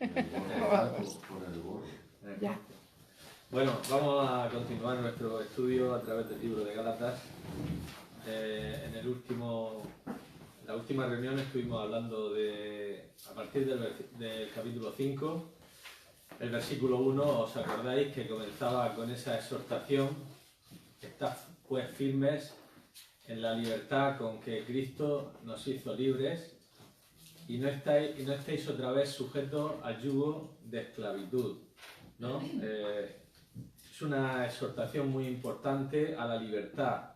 Por el gorro. Ya. Bueno, vamos a continuar nuestro estudio a través del libro de Gálatas. En la última reunión estuvimos hablando a partir del capítulo 5, el versículo 1, ¿os acordáis que comenzaba con esa exhortación? Estad pues firmes en la libertad con que Cristo nos hizo libres y no estéis otra vez sujetos al yugo de esclavitud, ¿no? Es una exhortación muy importante a la libertad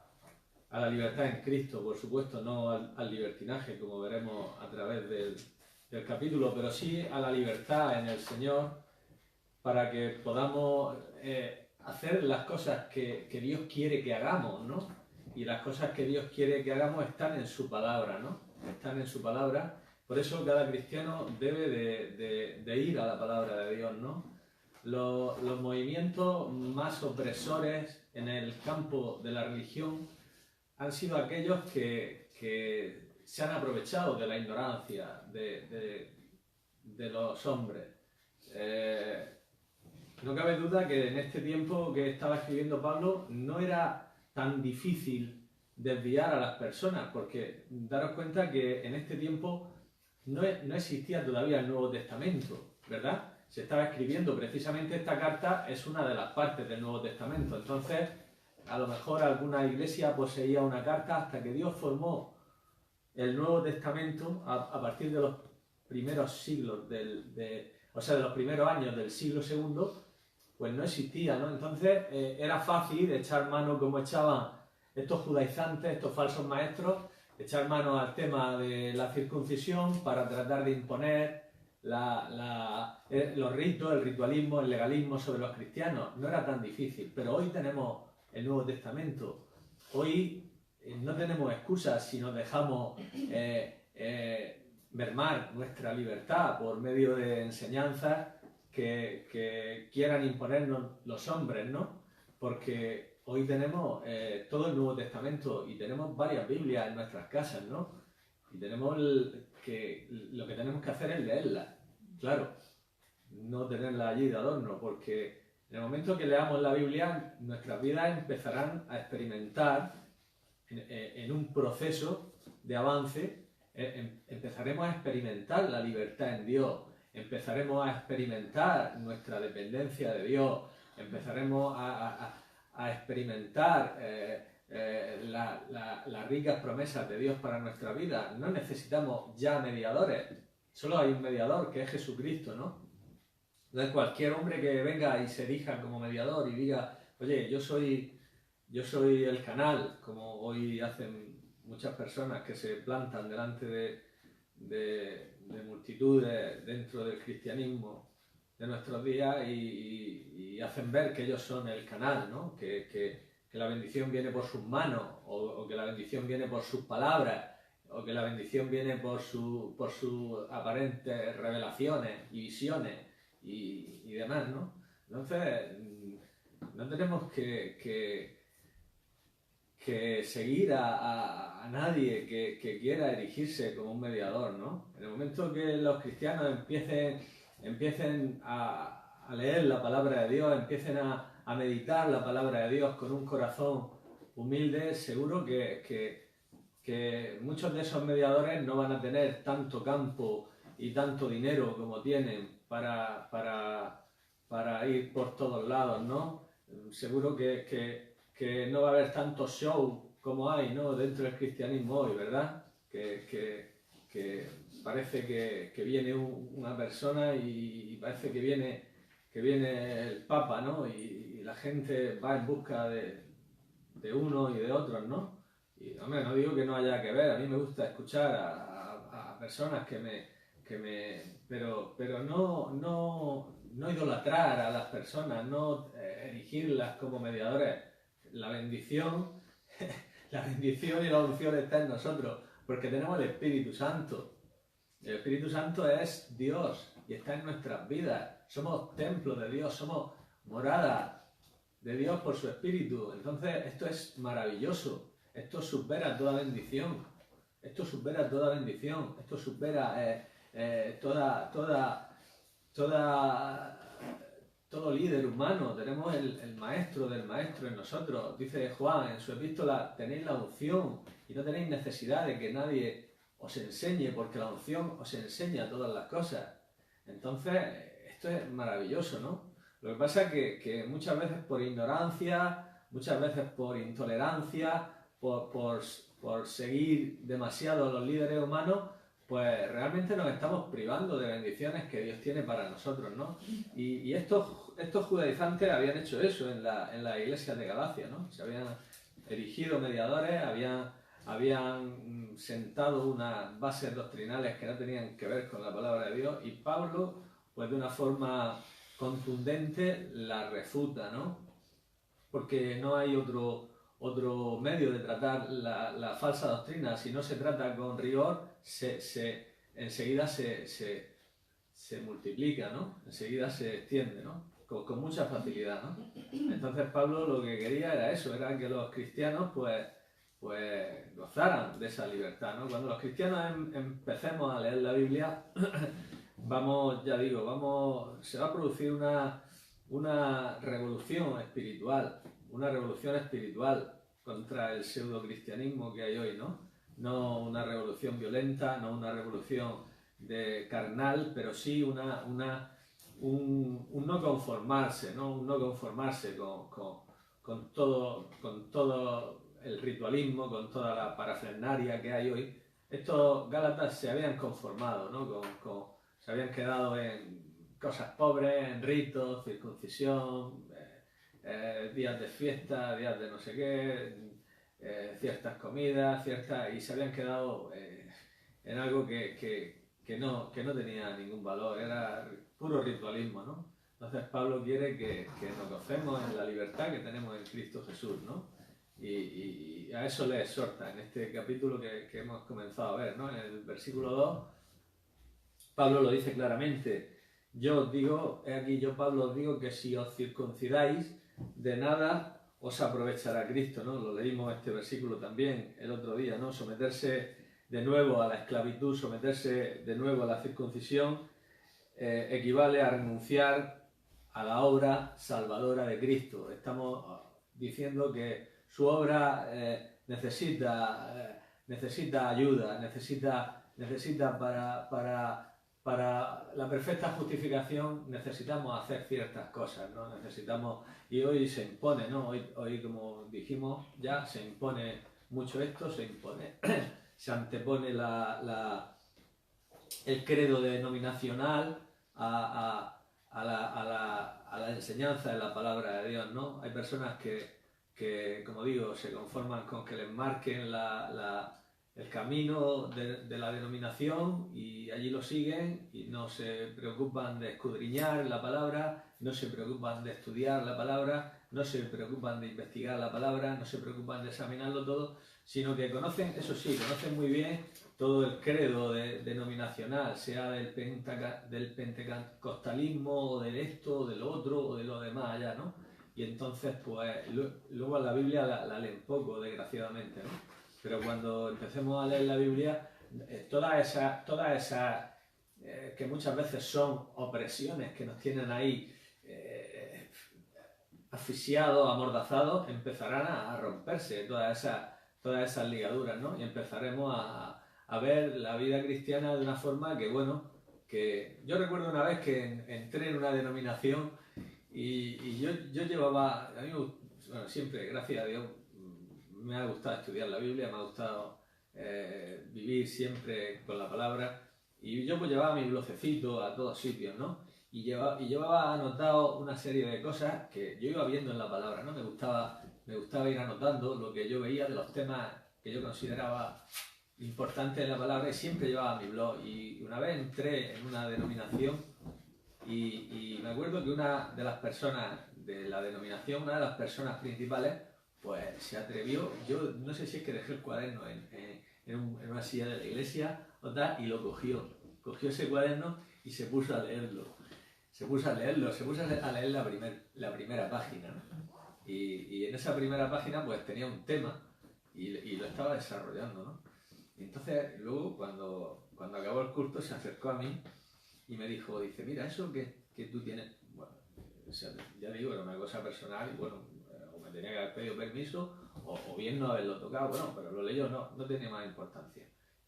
en Cristo, por supuesto, no al libertinaje, como veremos a través del capítulo, pero sí a la libertad en el Señor, para que podamos hacer las cosas que Dios quiere que hagamos, ¿no? Y las cosas que Dios quiere que hagamos están en su palabra, ¿no? Están en su palabra. Por eso cada cristiano debe de ir a la palabra de Dios, ¿no? Los movimientos más opresores en el campo de la religión han sido aquellos que se han aprovechado de la ignorancia de los hombres. No cabe duda que en este tiempo que estaba escribiendo Pablo no era tan difícil desviar a las personas, porque daros cuenta que en este tiempo no existía todavía el Nuevo Testamento, ¿verdad? Se estaba escribiendo, precisamente esta carta es una de las partes del Nuevo Testamento. Entonces, a lo mejor alguna iglesia poseía una carta hasta que Dios formó el Nuevo Testamento a partir de los primeros siglos, de los primeros años del siglo II, pues no existía, ¿no? Entonces era fácil echar mano, como echaban estos judaizantes, estos falsos maestros, echar mano al tema de la circuncisión para tratar de imponer los ritos, el ritualismo, el legalismo sobre los cristianos. No era tan difícil, pero hoy tenemos el Nuevo Testamento. Hoy no tenemos excusas si nos dejamos mermar nuestra libertad por medio de enseñanzas que quieran imponernos los hombres, ¿no? Porque hoy tenemos todo el Nuevo Testamento y tenemos varias Biblias en nuestras casas, ¿no? Y tenemos lo que tenemos que hacer es leerlas, claro, no tenerla allí de adorno, porque en el momento que leamos la Biblia, nuestras vidas empezarán a experimentar en un proceso de avance, empezaremos a experimentar la libertad en Dios, empezaremos a experimentar nuestra dependencia de Dios, empezaremos a experimentar las ricas promesas de Dios para nuestra vida. No necesitamos ya mediadores, solo hay un mediador que es Jesucristo, ¿no? Entonces cualquier hombre que venga y se erija como mediador y diga, oye, yo soy el canal, como hoy hacen muchas personas que se plantan delante de multitudes dentro del cristianismo de nuestros días y hacen ver que ellos son el canal, ¿no? Que la bendición viene por sus manos, o que la bendición viene por sus palabras, o que la bendición viene por sus aparentes revelaciones y visiones y demás, ¿no? Entonces, no tenemos que seguir a nadie que quiera erigirse como un mediador, ¿no? En el momento que los cristianos empiecen a leer la palabra de Dios, empiecen a meditar la palabra de Dios con un corazón humilde, seguro que muchos de esos mediadores no van a tener tanto campo y tanto dinero como tienen para ir por todos lados, ¿no? Seguro que no va a haber tanto show como hay, ¿no? Dentro del cristianismo hoy, ¿verdad? Que parece que viene una persona y parece que viene el Papa, ¿no? Y la gente va en busca de uno y de otros, ¿no? Y, hombre, no digo que no haya que ver, a mí me gusta escuchar a personas pero no idolatrar a las personas, no erigirlas como mediadores. La bendición y la unción está en nosotros, porque tenemos el Espíritu Santo. El Espíritu Santo es Dios y está en nuestras vidas. Somos templo de Dios, somos morada de Dios por su Espíritu. Entonces, esto es maravilloso. Esto supera toda bendición. Esto supera toda bendición. Esto supera todo líder humano, tenemos el maestro del maestro en nosotros. Dice Juan en su epístola, tenéis la unción y no tenéis necesidad de que nadie os enseñe, porque la unción os enseña todas las cosas. Entonces, esto es maravilloso, ¿no? Lo que pasa es que muchas veces por ignorancia, muchas veces por intolerancia, por seguir demasiado a los líderes humanos, pues realmente nos estamos privando de bendiciones que Dios tiene para nosotros, ¿no? Y estos judaizantes habían hecho eso en la iglesia de Galacia, ¿no? Se habían erigido mediadores, habían sentado unas bases doctrinales que no tenían que ver con la palabra de Dios, y Pablo, pues de una forma contundente, la refuta, ¿no? Porque no hay otro medio de tratar la falsa doctrina. Si no se trata con rigor, enseguida se multiplica, ¿no? Enseguida se extiende, ¿no? Con mucha facilidad, ¿no? Entonces Pablo lo que quería era eso, era que los cristianos pues gozaran de esa libertad, ¿no? Cuando los cristianos empecemos a leer la Biblia, se va a producir una revolución espiritual contra el pseudo-cristianismo que hay hoy, ¿no? No una revolución violenta, no una revolución carnal, pero sí un no conformarse, ¿no? Un no conformarse con todo el ritualismo, con toda la parafernalia que hay hoy. Estos gálatas se habían conformado, ¿no? Se habían quedado en cosas pobres, en ritos, circuncisión, días de fiesta, días de no sé qué, ciertas comidas, y se habían quedado en algo que no tenía ningún valor, era puro ritualismo, ¿no? Entonces Pablo quiere que nos gocemos en la libertad que tenemos en Cristo Jesús, ¿no? Y a eso le exhorta en este capítulo que hemos comenzado a ver, ¿no? En el versículo 2, Pablo lo dice claramente: yo os digo, he aquí yo Pablo os digo que si os circuncidáis, de nada os aprovechará Cristo, ¿no? Lo leímos este versículo también el otro día, ¿no? Someterse de nuevo a la esclavitud, someterse de nuevo a la circuncisión, equivale a renunciar a la obra salvadora de Cristo. Estamos diciendo que su obra necesita ayuda, necesita para la perfecta justificación necesitamos hacer ciertas cosas, ¿no? Y hoy se impone, ¿no? Hoy como dijimos ya, se impone mucho esto, se antepone el credo denominacional a la enseñanza de la palabra de Dios, ¿no? Hay personas que, como digo, se conforman con que les marquen el camino de la denominación y allí lo siguen y no se preocupan de escudriñar la palabra, no se preocupan de estudiar la palabra, no se preocupan de investigar la palabra, no se preocupan de examinarlo todo, sino que conocen muy bien todo el credo denominacional, sea del pentecostalismo o del esto o del otro o de lo demás allá, ¿no? Y entonces pues luego la Biblia la leen poco, desgraciadamente, ¿no? Pero cuando empecemos a leer la Biblia, todas esas que muchas veces son opresiones que nos tienen ahí asfixiados, amordazados, empezarán a romperse todas esas ligaduras, ¿no? Y empezaremos a ver la vida cristiana de una forma que yo recuerdo una vez que entré en una denominación y yo llevaba, a mí siempre, gracias a Dios, me ha gustado estudiar la Biblia, me ha gustado vivir siempre con la palabra, y yo pues llevaba mi blocecito a todos sitios, ¿no? Y llevaba anotado una serie de cosas que yo iba viendo en la palabra, ¿no? Me gustaba ir anotando lo que yo veía de los temas que yo consideraba importantes en la palabra, y siempre llevaba mi blog. Y una vez entré en una denominación y me acuerdo que una de las personas de la denominación, una de las personas principales, pues se atrevió, yo no sé si es que dejé el cuaderno en una silla de la iglesia o tal, y lo cogió ese cuaderno y se puso a leerlo, se puso a leer la primera página, ¿no? Y en esa primera página pues tenía un tema y lo estaba desarrollando, ¿no? Y entonces luego cuando acabó el culto se acercó a mí y me dijo, dice, mira, eso que tú tienes, bueno, o sea, ya digo, era una cosa personal y bueno, o me tenía que haber pedido permiso o bien no haberlo tocado, bueno, pero lo leyó, no tenía más importancia.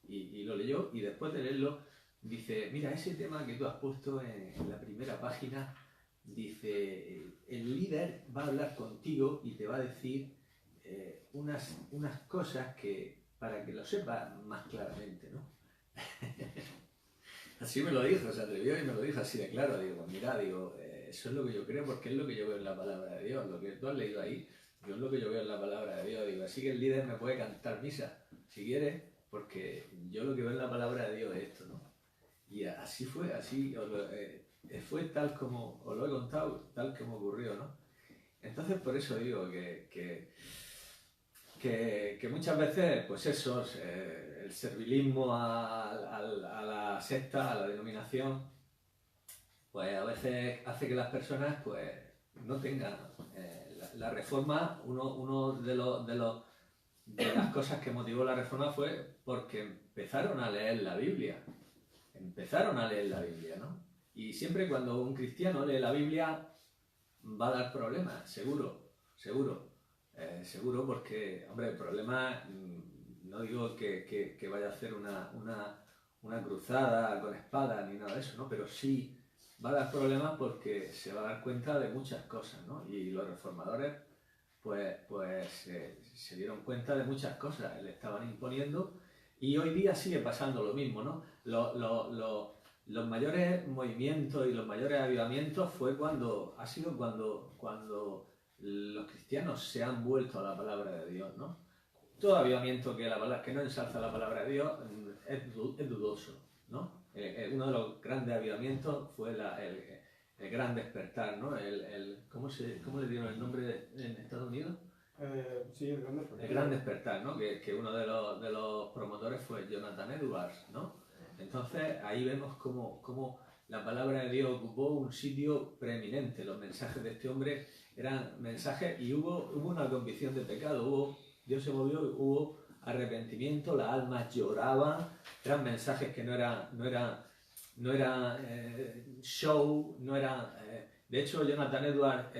Y lo leyó y después de leerlo dice, mira, ese tema que tú has puesto en la primera página, dice, el líder va a hablar contigo y te va a decir unas cosas que para que lo sepas más claramente, ¿no? Así me lo dijo, se atrevió y me lo dijo así de claro. Digo, mira, digo, eso es lo que yo creo porque es lo que yo veo en la palabra de Dios. Lo que tú has leído ahí, yo es lo que yo veo en la palabra de Dios. Digo, así que el líder me puede cantar misa, si quiere, porque yo lo que veo en la palabra de Dios es esto, ¿no? Y así fue, así fue tal como os lo he contado, tal como ocurrió, ¿no? Entonces, por eso digo que muchas veces, pues eso, el servilismo a la secta, a la denominación, pues a veces hace que las personas pues no tengan la reforma. Uno de las cosas que motivó la reforma fue porque empezaron a leer la Biblia. ¿No? Y siempre cuando un cristiano lee la Biblia va a dar problemas, seguro. Seguro porque, hombre, el problema, no digo que vaya a hacer una cruzada con espada ni nada de eso, ¿no? Pero sí va a dar problemas porque se va a dar cuenta de muchas cosas, ¿no? Y los reformadores pues se dieron cuenta de muchas cosas, le estaban imponiendo y hoy día sigue pasando lo mismo, ¿no? Los mayores movimientos y los mayores avivamientos ha sido cuando los cristianos se han vuelto a la palabra de Dios, ¿no? Todo avivamiento que no ensalza la palabra de Dios es dudoso, ¿no? Uno de los grandes avivamientos fue el Gran Despertar, ¿no? ¿Cómo le dieron el nombre en Estados Unidos? Sí, el Gran Despertar. El Gran Despertar, ¿no? Que uno de los promotores fue Jonathan Edwards, ¿no? Entonces ahí vemos cómo la palabra de Dios ocupó un sitio preeminente. Los mensajes de este hombre eran mensajes y hubo una convicción de pecado, Dios se movió, hubo arrepentimiento, las almas lloraban, eran mensajes que no eran show, no eran... de hecho, Jonathan Edwards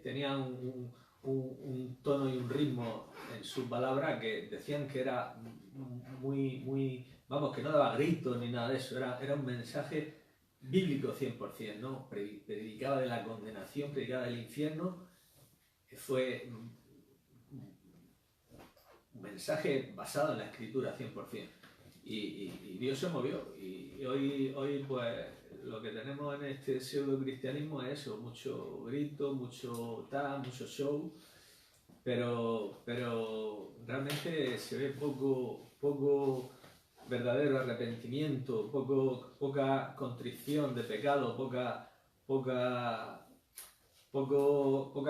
tenía un tono y un ritmo en sus palabras que decían que era muy vamos, que no daba gritos ni nada de eso, era un mensaje bíblico 100%, ¿no? Predicaba de la condenación, predicaba del infierno, fue un mensaje basado en la escritura 100%. Y Dios se movió. Y hoy pues lo que tenemos en este pseudo cristianismo es eso, mucho grito, mucho show, pero realmente se ve poco verdadero arrepentimiento, poca contrición de pecado, poca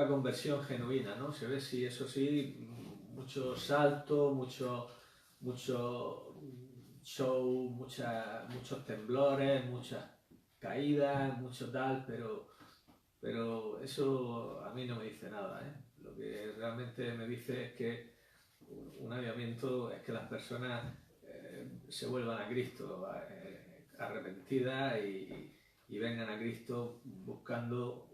conversión genuina, ¿no? Se ve, sí, eso sí, mucho salto, mucho show, muchos temblores, muchas caídas, mucho tal, pero eso a mí no me dice nada, ¿eh? Lo que realmente me dice es que un avivamiento es que las personas se vuelvan a Cristo arrepentidas y vengan a Cristo buscando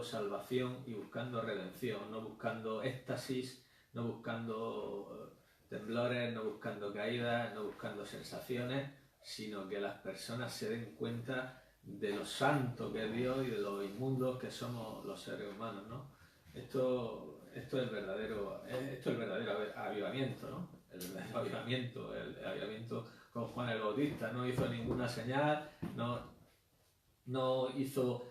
salvación y buscando redención, no buscando éxtasis, no buscando temblores, no buscando caídas, no buscando sensaciones, sino que las personas se den cuenta de lo santo que es Dios y de lo inmundos que somos los seres humanos, ¿no? Esto es el verdadero avivamiento, ¿no? El verdadero avivamiento, el avivamiento con Juan el Bautista. No hizo ninguna señal, no hizo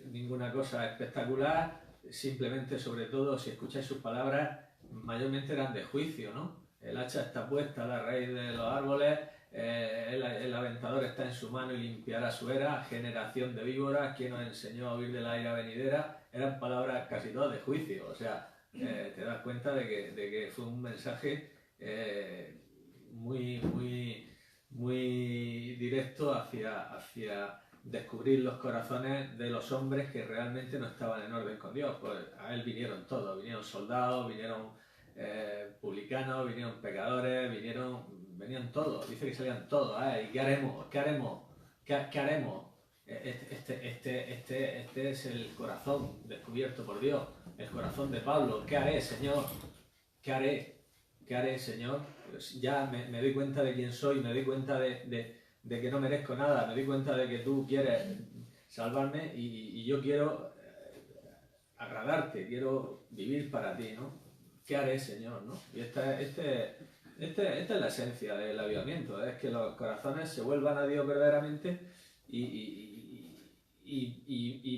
ninguna cosa espectacular, simplemente, sobre todo, si escucháis sus palabras, mayormente eran de juicio, ¿no? El hacha está puesta a la raíz de los árboles, el aventador está en su mano y limpiará su era, generación de víboras, ¿quién nos enseñó a huir de la ira venidera? Eran palabras casi todas de juicio, o sea, te das cuenta de que fue un mensaje muy directo hacia descubrir los corazones de los hombres que realmente no estaban en orden con Dios. Pues a él vinieron todos, vinieron soldados, vinieron publicanos, vinieron pecadores, venían todos, dice que salían todos. ¿Y qué haremos? ¿Qué haremos? Este es el corazón descubierto por Dios, el corazón de Pablo. ¿Qué haré, Señor? ¿Qué haré? ¿Qué haré, Señor? Pues ya me doy cuenta de quién soy, me doy cuenta de que no merezco nada, me doy cuenta de que tú quieres salvarme y yo quiero agradarte, quiero vivir para ti, ¿no? ¿Qué haré, Señor? ¿No? Y esta es la esencia del avivamiento, es que los corazones se vuelvan a Dios verdaderamente y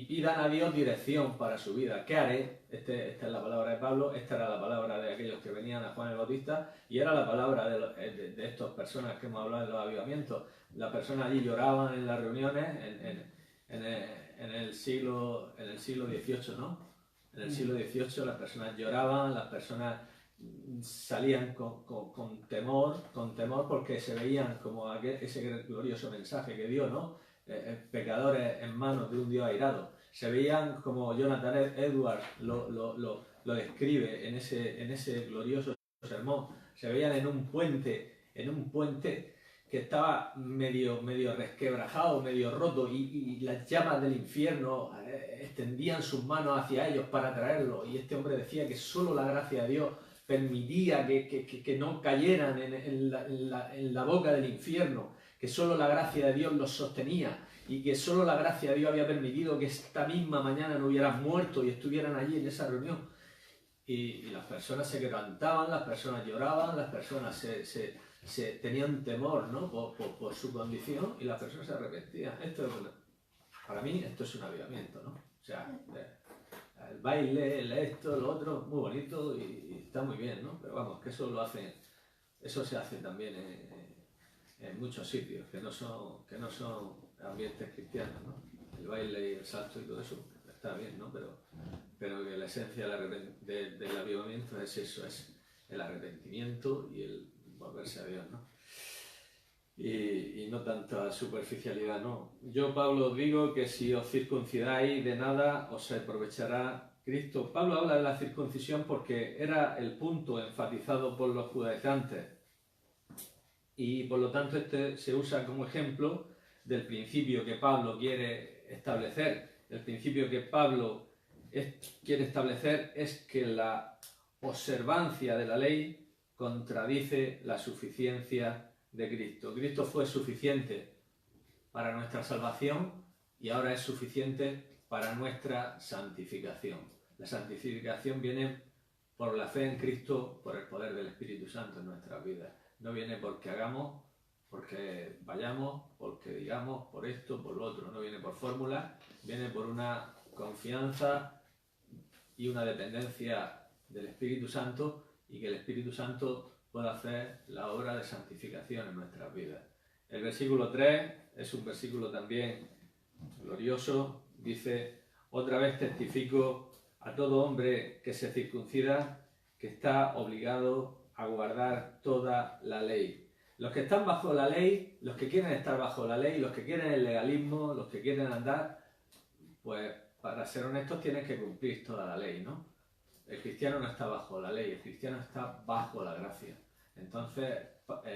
pidan a Dios dirección para su vida. ¿Qué haré? Esta es la palabra de Pablo, esta era la palabra de aquellos que venían a Juan el Bautista y era la palabra de estas personas que hemos hablado en los avivamientos. Las personas allí lloraban en las reuniones en el siglo XVIII, ¿no? En el siglo XVIII las personas lloraban, las personas salían con temor porque se veían como ese glorioso mensaje que dio, ¿no? Pecadores en manos de un Dios airado. Se veían como Jonathan Edwards lo describe en ese glorioso sermón. Se veían en un puente que estaba medio resquebrajado, medio roto, y las llamas del infierno extendían sus manos hacia ellos para traerlo. Y este hombre decía que solo la gracia de Dios permitía que no cayeran en la boca del infierno, que solo la gracia de Dios los sostenía y que solo la gracia de Dios había permitido que esta misma mañana no hubieran muerto y estuvieran allí en esa reunión. Y las personas se quebrantaban, las personas lloraban, las personas se tenían temor, ¿no? por su condición y las personas se arrepentían. Para mí esto es un avivamiento, ¿no? O sea, el baile, esto, lo otro, muy bonito y está muy bien, ¿no? Pero vamos, que eso se hace también en muchos sitios que no son ambientes cristianos, ¿no? El baile y el salto y todo eso está bien, ¿no? Pero que la esencia del avivamiento es eso, es el arrepentimiento y el volverse a Dios, ¿no? Y no tanta superficialidad, ¿no? Yo, Pablo, os digo que si os circuncidáis, de nada os aprovechará Cristo. Pablo habla de la circuncisión porque era el punto enfatizado por los judaizantes y por lo tanto este se usa como ejemplo del principio que Pablo quiere establecer. El principio que Pablo quiere establecer es que la observancia de la ley contradice la suficiencia de Cristo. Cristo fue suficiente para nuestra salvación y ahora es suficiente para nuestra santificación. La santificación viene por la fe en Cristo, por el poder del Espíritu Santo en nuestras vidas. No viene porque hagamos, porque vayamos, porque digamos, por esto, por lo otro. No viene por fórmula, viene por una confianza y una dependencia del Espíritu Santo y que el Espíritu Santo pueda hacer la obra de santificación en nuestras vidas. El versículo 3 es un versículo también glorioso. Dice: otra vez testifico a todo hombre que se circuncida que está obligado a guardar toda la ley. Los que están bajo la ley, los que quieren estar bajo la ley, los que quieren el legalismo, los que quieren andar, pues para ser honestos tienen que cumplir toda la ley, ¿no? El cristiano no está bajo la ley, el cristiano está bajo la gracia. Entonces,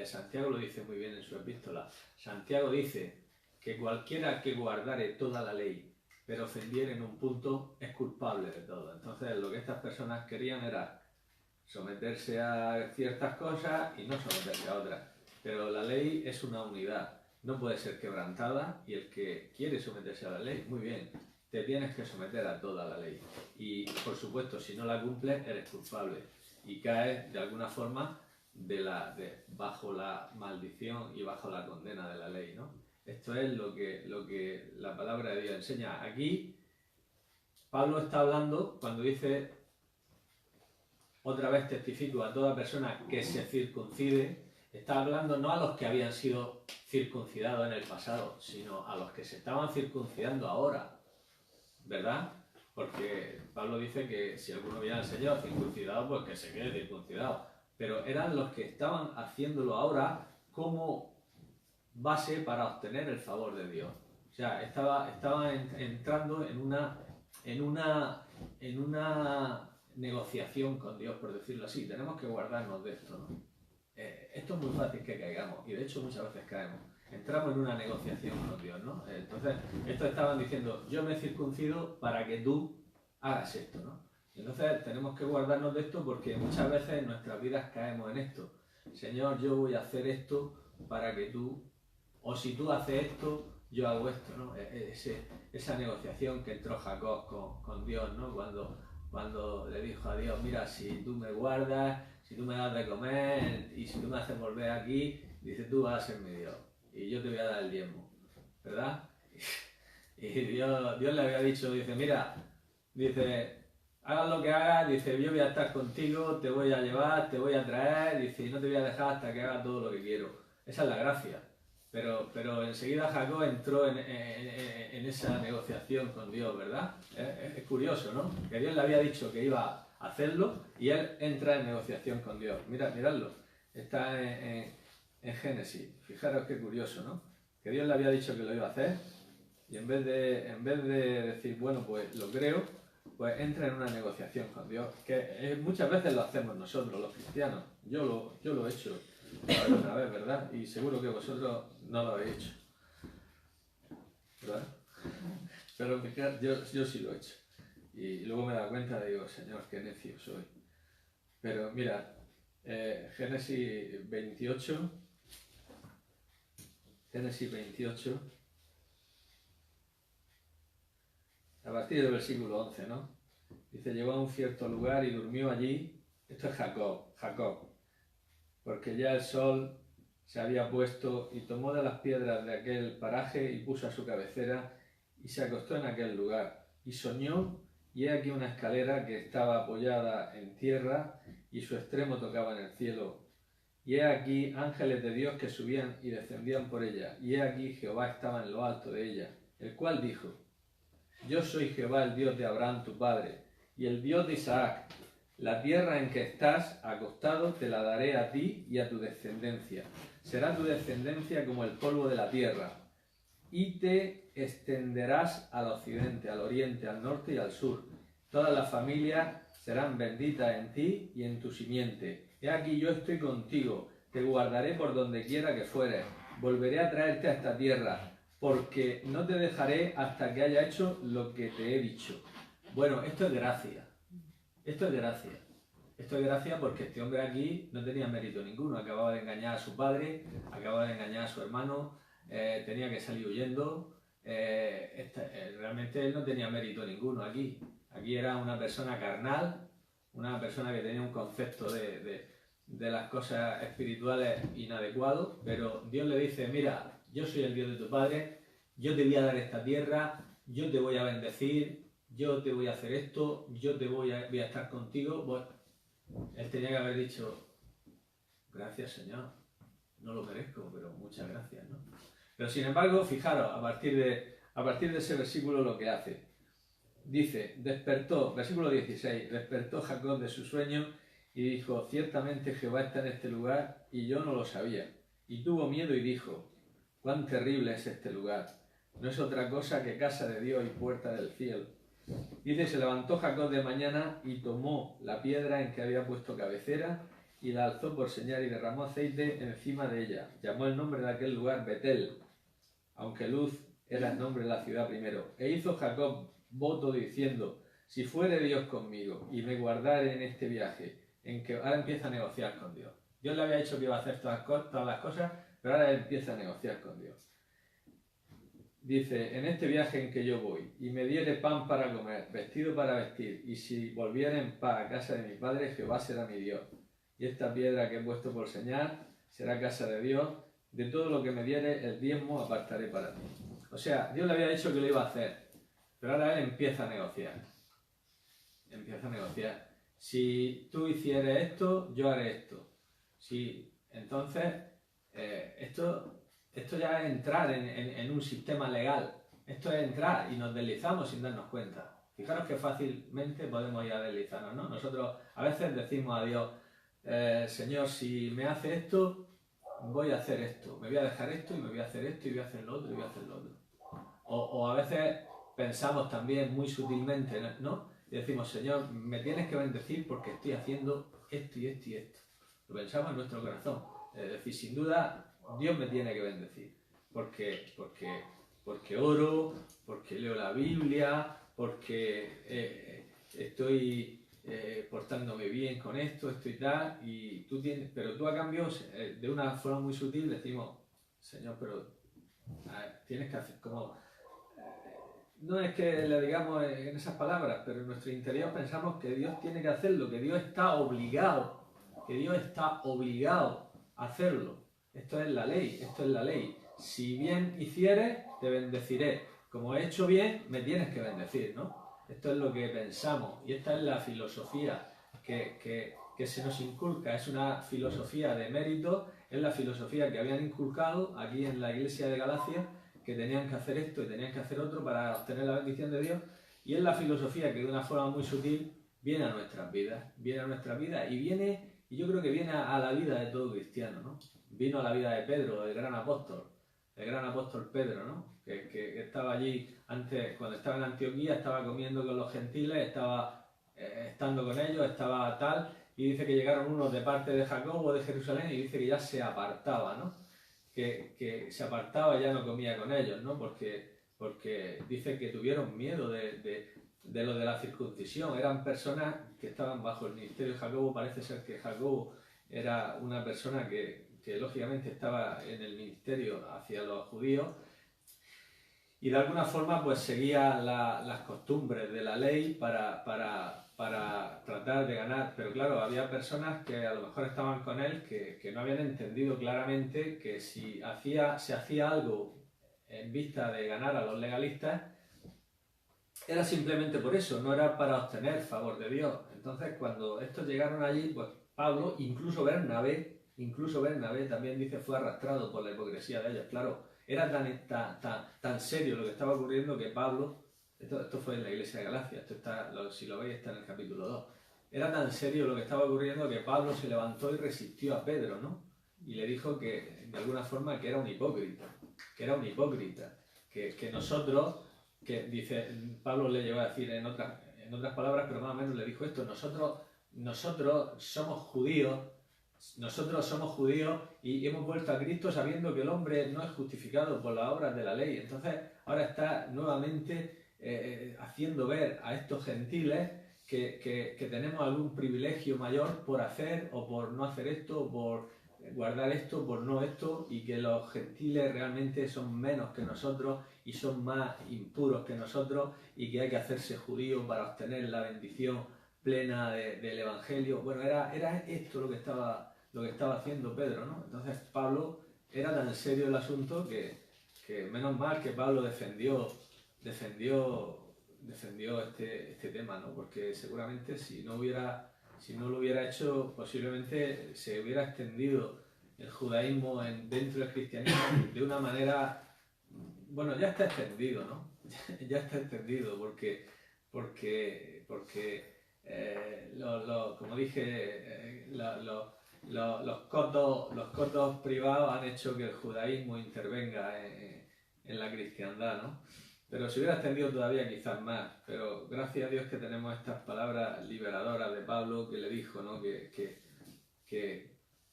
Santiago lo dice muy bien en su epístola. Santiago dice que cualquiera que guardare toda la ley, pero ofendiere en un punto, es culpable de todo. Entonces, lo que estas personas querían era someterse a ciertas cosas y no someterse a otras. Pero la ley es una unidad, no puede ser quebrantada, y el que quiere someterse a la ley, muy bien, te tienes que someter a toda la ley. Y, por supuesto, si no la cumples, eres culpable y caes de alguna forma bajo la maldición y bajo la condena de la ley, ¿no? Esto es lo que la palabra de Dios enseña. Aquí Pablo está hablando, cuando dice otra vez testifico a toda persona que se circuncide, está hablando no a los que habían sido circuncidados en el pasado, sino a los que se estaban circuncidando ahora, ¿verdad? Porque Pablo dice que si alguno viene al Señor circuncidado, pues que se quede circuncidado. Pero eran los que estaban haciéndolo ahora como base para obtener el favor de Dios. O sea, estaban entrando en una negociación con Dios, por decirlo así. Tenemos que guardarnos de esto, ¿no? Esto es muy fácil que caigamos, y de hecho muchas veces caemos. entramos en una negociación con Dios, ¿no? Entonces, estos estaban diciendo, yo me circuncido para que tú hagas esto, ¿no? Y entonces tenemos que guardarnos de esto porque muchas veces en nuestras vidas caemos en esto. Señor, yo voy a hacer esto para que tú, o si tú haces esto, yo hago esto, ¿no? Esa negociación que entró Jacob con Dios, ¿no? Cuando le dijo a Dios, mira, si tú me guardas, si tú me das de comer y si tú me haces volver aquí, dice, tú vas a ser mi Dios y yo te voy a dar el diezmo, ¿verdad? Y Dios le había dicho, dice, mira, dice, hagas lo que hagas, dice, yo voy a estar contigo, te voy a llevar, te voy a traer, dice, y no te voy a dejar hasta que hagas todo lo que quiero. Esa es la gracia. Pero enseguida Jacob entró en esa negociación con Dios, ¿verdad? Es curioso, ¿no? Que Dios le había dicho que iba a hacerlo y él entra en negociación con Dios. Miradlo, está en Génesis. Fijaros qué curioso, ¿no? Que Dios le había dicho que lo iba a hacer y en vez de decir, bueno, pues lo creo, pues entra en una negociación con Dios. Que muchas veces lo hacemos nosotros, los cristianos. Yo lo he hecho alguna vez, ¿verdad? Y seguro que vosotros no lo habéis hecho, ¿verdad? Pero yo sí lo he hecho. Y luego me da cuenta y digo, Señor, qué necio soy. Pero mira, Génesis 28, a partir del versículo 11, ¿no? Dice, llegó a un cierto lugar y durmió allí. Esto es Jacob, porque ya el sol se había puesto y tomó de las piedras de aquel paraje y puso a su cabecera y se acostó en aquel lugar. Y soñó, y he aquí una escalera que estaba apoyada en tierra y su extremo tocaba en el cielo. Y he aquí ángeles de Dios que subían y descendían por ella. Y he aquí Jehová estaba en lo alto de ella, el cual dijo, yo soy Jehová el Dios de Abraham tu padre, y el Dios de Isaac. La tierra en que estás acostado te la daré a ti y a tu descendencia. Será tu descendencia como el polvo de la tierra. Y te extenderás al occidente, al oriente, al norte y al sur. Todas las familias serán benditas en ti y en tu simiente. He aquí yo estoy contigo, te guardaré por donde quiera que fueres. Volveré a traerte a esta tierra, porque no te dejaré hasta que haya hecho lo que te he dicho. Bueno, esto es gracia. Esto es gracia. Esto es gracia porque este hombre aquí no tenía mérito ninguno. Acababa de engañar a su padre, acababa de engañar a su hermano, tenía que salir huyendo. Realmente él no tenía mérito ninguno aquí. Aquí era una persona carnal, una persona que tenía un concepto de las cosas espirituales inadecuado, pero Dios le dice, mira, yo soy el Dios de tu padre, yo te voy a dar esta tierra, yo te voy a bendecir, yo te voy a hacer esto, yo te voy a estar contigo. Bueno, él tenía que haber dicho, gracias Señor, no lo merezco, pero muchas gracias, ¿no? Pero sin embargo, fijaros, a partir de ese versículo lo que hace. Dice, despertó, versículo 16, despertó Jacob de su sueño y dijo, ciertamente Jehová está en este lugar y yo no lo sabía. Y tuvo miedo y dijo, cuán terrible es este lugar. No es otra cosa que casa de Dios y puerta del cielo. Dice, se levantó Jacob de mañana y tomó la piedra en que había puesto cabecera y la alzó por señal y derramó aceite encima de ella. Llamó el nombre de aquel lugar Betel, aunque Luz era el nombre de la ciudad primero. E hizo Jacob voto diciendo, si fuere Dios conmigo y me guardare en este viaje, en que ahora empieza a negociar con Dios. Dios le había dicho que iba a hacer todas las cosas, pero ahora empieza a negociar con Dios. Dice, en este viaje en que yo voy, y me diere pan para comer, vestido para vestir, y si volviere en paz a casa de mi padre, Jehová será mi Dios. Y esta piedra que he puesto por señal será casa de Dios, de todo lo que me diere el diezmo apartaré para ti. O sea, Dios le había dicho que lo iba a hacer, pero ahora él empieza a negociar. Empieza a negociar. Si tú hicieres esto, yo haré esto. Si, entonces, esto ya es entrar en un sistema legal. Esto es entrar y nos deslizamos sin darnos cuenta. Fijaros que fácilmente podemos ir a deslizarnos, ¿no? Nosotros a veces decimos a Dios, Señor, si me hace esto, voy a hacer esto. Me voy a dejar esto y me voy a hacer esto y voy a hacer lo otro y voy a hacer lo otro. O a veces pensamos también muy sutilmente, ¿no? Y decimos, Señor, me tienes que bendecir porque estoy haciendo esto y esto y esto. Lo pensamos en nuestro corazón. Es decir, sin duda, Dios me tiene que bendecir. porque oro, porque leo la Biblia, porque estoy portándome bien con esto y tal, y pero tú a cambio, de una forma muy sutil decimos, Señor, pero tienes que hacer como... No es que le digamos en esas palabras, pero en nuestro interior pensamos que Dios tiene que hacerlo, que Dios está obligado, a hacerlo. Esto es la ley. Si bien hicieres, te bendeciré. Como he hecho bien, me tienes que bendecir, ¿no? Esto es lo que pensamos y esta es la filosofía que se nos inculca. Es una filosofía de mérito, es la filosofía que habían inculcado aquí en la iglesia de Galacia, que tenían que hacer esto y tenían que hacer otro para obtener la bendición de Dios, y es la filosofía que de una forma muy sutil viene a nuestras vidas, y yo creo que viene a la vida de todo cristiano, ¿no? Vino a la vida de Pedro, el gran apóstol Pedro, ¿no? Que estaba allí antes, cuando estaba en Antioquía, estaba comiendo con los gentiles, estaba estando con ellos, estaba tal, y dice que llegaron unos de parte de Jacobo, de Jerusalén, y dice que ya se apartaba, ¿no? Que se apartaba y ya no comía con ellos, ¿no? Porque dice que tuvieron miedo de lo de la circuncisión. Eran personas que estaban bajo el ministerio de Jacobo. Parece ser que Jacobo era una persona que lógicamente estaba en el ministerio hacia los judíos, y de alguna forma pues seguía las costumbres de la ley para tratar de ganar. Pero claro, había personas que a lo mejor estaban con él que no habían entendido claramente que si se hacía algo en vista de ganar a los legalistas, era simplemente por eso, no era para obtener favor de Dios. Entonces, cuando estos llegaron allí, pues Pablo, incluso Bernabé también dice fue arrastrado por la hipocresía de ellos. Claro, era tan serio lo que estaba ocurriendo que Pablo, esto fue en la iglesia de Galacia, esto está, si lo veis está en el capítulo 2, era tan serio lo que estaba ocurriendo que Pablo se levantó y resistió a Pedro, ¿no? Y le dijo que, de alguna forma, que era un hipócrita, que nosotros, que dice, Pablo le llegó a decir en otras palabras, pero más o menos le dijo esto: nosotros somos judíos y hemos vuelto a Cristo sabiendo que el hombre no es justificado por las obras de la ley. Entonces ahora está nuevamente haciendo ver a estos gentiles que tenemos algún privilegio mayor por hacer o por no hacer esto, por guardar esto, por no esto, y que los gentiles realmente son menos que nosotros y son más impuros que nosotros, y que hay que hacerse judío para obtener la bendición plena del Evangelio. Bueno, era esto lo que estaba haciendo Pedro, ¿no? Entonces Pablo, era tan serio el asunto que menos mal que Pablo defendió este tema, ¿no? Porque seguramente si no lo hubiera hecho, posiblemente se hubiera extendido el judaísmo dentro del cristianismo de una manera... Bueno, ya está extendido, ¿no? Ya está extendido porque como dije, los cotos privados han hecho que el judaísmo intervenga en la cristiandad, ¿no? Pero se hubiera extendido todavía quizás más. Pero gracias a Dios que tenemos estas palabras liberadoras de Pablo, que le dijo, ¿no? que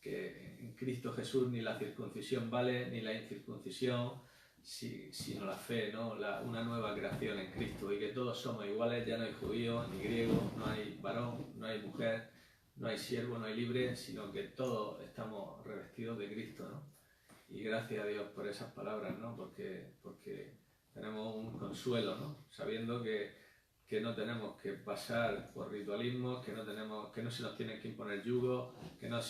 en Cristo Jesús ni la circuncisión vale, ni la incircuncisión, sino la fe, ¿no? Una nueva creación en Cristo, y que todos somos iguales. Ya no hay judío ni griego, no hay varón, no hay mujer, no hay siervo, no hay libre, sino que todos estamos revestidos de Cristo, ¿no? Y gracias a Dios por esas palabras, ¿no? Porque tenemos un consuelo, ¿no? Sabiendo que no tenemos que pasar por ritualismos, que no se nos tienen que imponer yugos, que no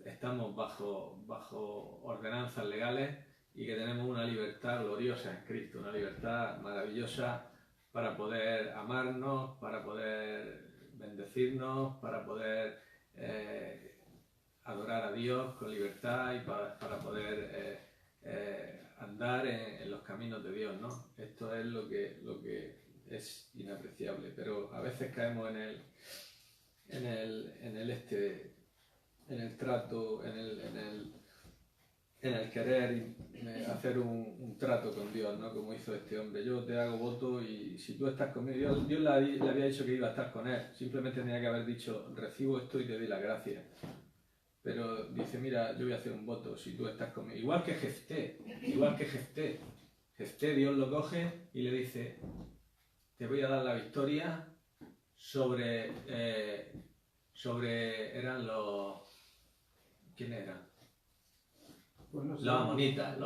estamos bajo ordenanzas legales, y que tenemos una libertad gloriosa en Cristo, una libertad maravillosa para poder amarnos, para poder bendecirnos, para poder adorar a Dios con libertad, y para poder andar en los caminos de Dios, ¿no? Esto es lo que es inapreciable, pero a veces caemos en el trato, en el querer hacer un trato con Dios, ¿no? Como hizo este hombre: yo te hago voto, y si tú estás conmigo... Dios le había dicho que iba a estar con él, simplemente tenía que haber dicho: recibo esto y te doy la gracia. pero dice, mira, yo voy a hacer un voto si tú estás conmigo. Igual que Jefté. Jefté, Dios lo coge y le dice, te voy a dar la victoria sobre eran los... ¿Quién eran? Pues no sé. Los amonitas,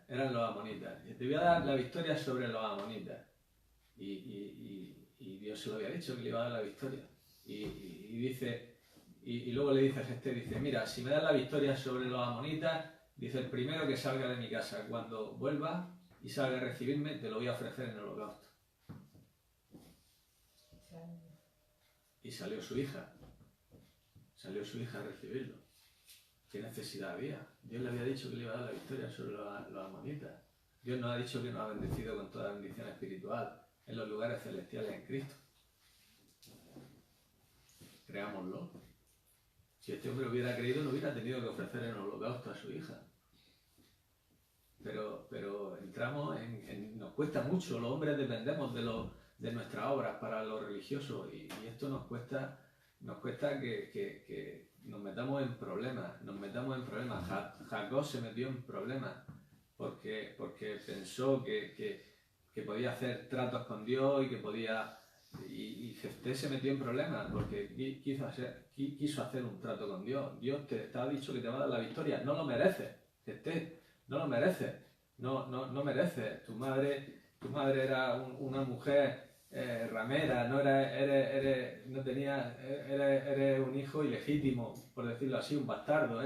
eran los amonitas. Te voy a dar la victoria sobre los amonitas. Y Dios se lo había dicho que le iba a dar la victoria. Y dice, y luego le dice a Jefté, dice, mira, si me das la victoria sobre los amonitas, dice, el primero que salga de mi casa, cuando vuelva y salga a recibirme, te lo voy a ofrecer en holocausto. Y salió su hija a recibirlo. ¿Qué necesidad había? Dios le había dicho que le iba a dar la victoria sobre los amonitas. Dios nos ha dicho que nos ha bendecido con toda bendición espiritual en los lugares celestiales en Cristo. Creámoslo. Si este hombre hubiera creído, no hubiera tenido que ofrecer en holocausto a su hija. Pero entramos nos cuesta mucho. Los hombres dependemos de nuestras obras para lo religioso y esto nos cuesta que nos metamos en problemas. Jacob se metió en problemas porque pensó que podía hacer tratos con Dios y que podía... Y Jefté se metió en problemas porque quiso hacer un trato con Dios. Dios te ha dicho que te va a dar la victoria. No lo mereces, Jefté, no lo mereces. No mereces. Tu madre era una mujer ramera, eres un hijo ilegítimo, por decirlo así, un bastardo,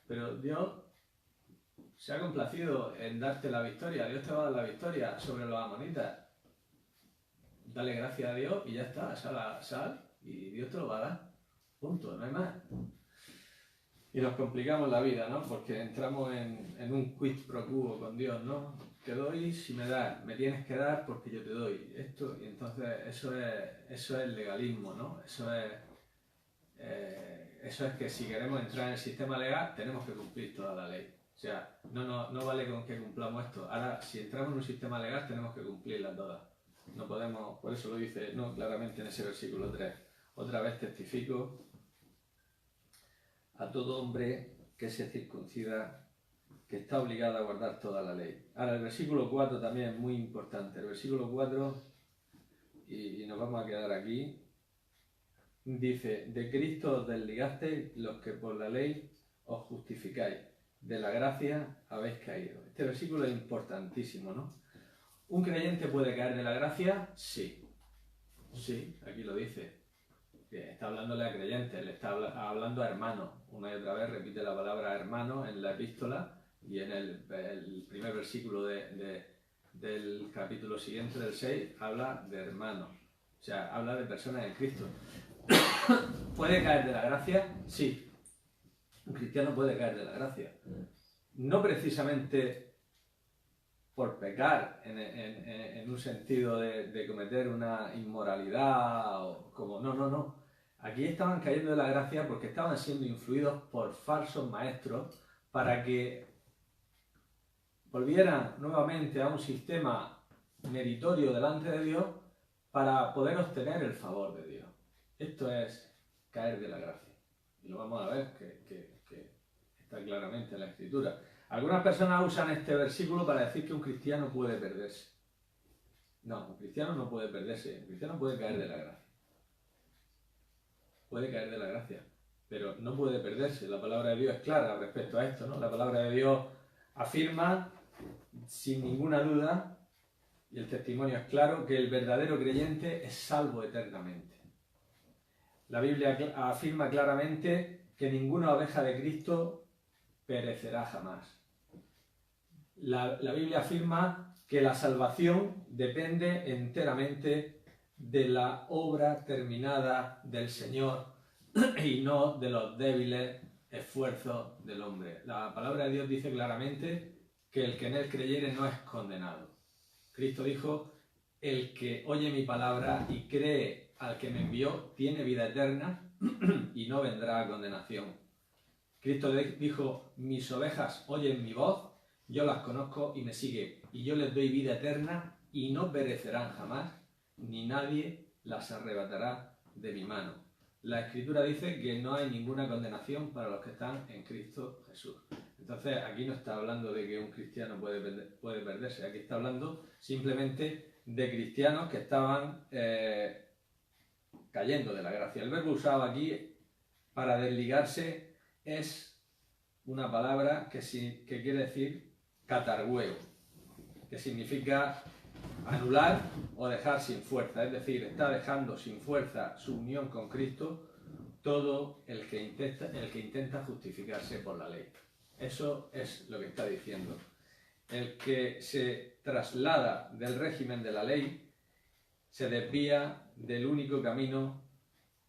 pero Dios se ha complacido en darte la victoria. Dios te va a dar la victoria sobre los amonitas. Dale gracias a Dios y ya está, sal y Dios te lo va a dar. Punto, no hay más. Y nos complicamos la vida, ¿no? Porque entramos en un quid pro quo con Dios, ¿no? Te doy si me das, me tienes que dar porque yo te doy esto. Y entonces eso es legalismo, ¿no? Eso es que si queremos entrar en el sistema legal tenemos que cumplir toda la ley. O sea, no vale con que cumplamos esto. Ahora, si entramos en un sistema legal tenemos que cumplirlas todas. No podemos, por eso lo dice claramente en ese versículo 3. Otra vez testifico a todo hombre que se circuncida, que está obligado a guardar toda la ley. Ahora, el versículo 4 también es muy importante. El versículo 4, y nos vamos a quedar aquí, dice, de Cristo os desligasteis los que por la ley os justificáis, de la gracia habéis caído. Este versículo es importantísimo, ¿no? ¿Un creyente puede caer de la gracia? Sí. Sí, aquí lo dice. Está hablándole a creyentes, le está hablando a hermanos. Una y otra vez repite la palabra hermano en la epístola y en el primer versículo del capítulo siguiente, del 6, habla de hermanos. O sea, habla de personas en Cristo. ¿Puede caer de la gracia? Sí. Un cristiano puede caer de la gracia. No precisamente por pecar en un sentido de cometer una inmoralidad o como... No. Aquí estaban cayendo de la gracia porque estaban siendo influidos por falsos maestros para que volvieran nuevamente a un sistema meritorio delante de Dios para poder obtener el favor de Dios. Esto es caer de la gracia. Y lo vamos a ver que está claramente en la Escritura. Algunas personas usan este versículo para decir que un cristiano puede perderse. No, un cristiano no puede perderse. Un cristiano puede caer de la gracia. Puede caer de la gracia, pero no puede perderse. La palabra de Dios es clara respecto a esto, ¿no? La palabra de Dios afirma sin ninguna duda, y el testimonio es claro, que el verdadero creyente es salvo eternamente. La Biblia afirma claramente que ninguna oveja de Cristo perecerá jamás. La Biblia afirma que la salvación depende enteramente de la obra terminada del Señor y no de los débiles esfuerzos del hombre. La palabra de Dios dice claramente que el que en él creyere no es condenado. Cristo dijo, el que oye mi palabra y cree al que me envió tiene vida eterna y no vendrá a condenación. Cristo dijo, mis ovejas oyen mi voz, yo las conozco y me siguen, y yo les doy vida eterna y no perecerán jamás, ni nadie las arrebatará de mi mano. la Escritura dice que no hay ninguna condenación para los que están en Cristo Jesús. Entonces, aquí no está hablando de que un cristiano puede perderse, aquí está hablando simplemente de cristianos que estaban cayendo de la gracia. El verbo usado aquí para desligarse es una palabra que quiere decir catargueo, que significa anular o dejar sin fuerza, es decir, está dejando sin fuerza su unión con Cristo todo el que intenta justificarse por la ley. Eso es lo que está diciendo. El que se traslada del régimen de la ley se desvía del único camino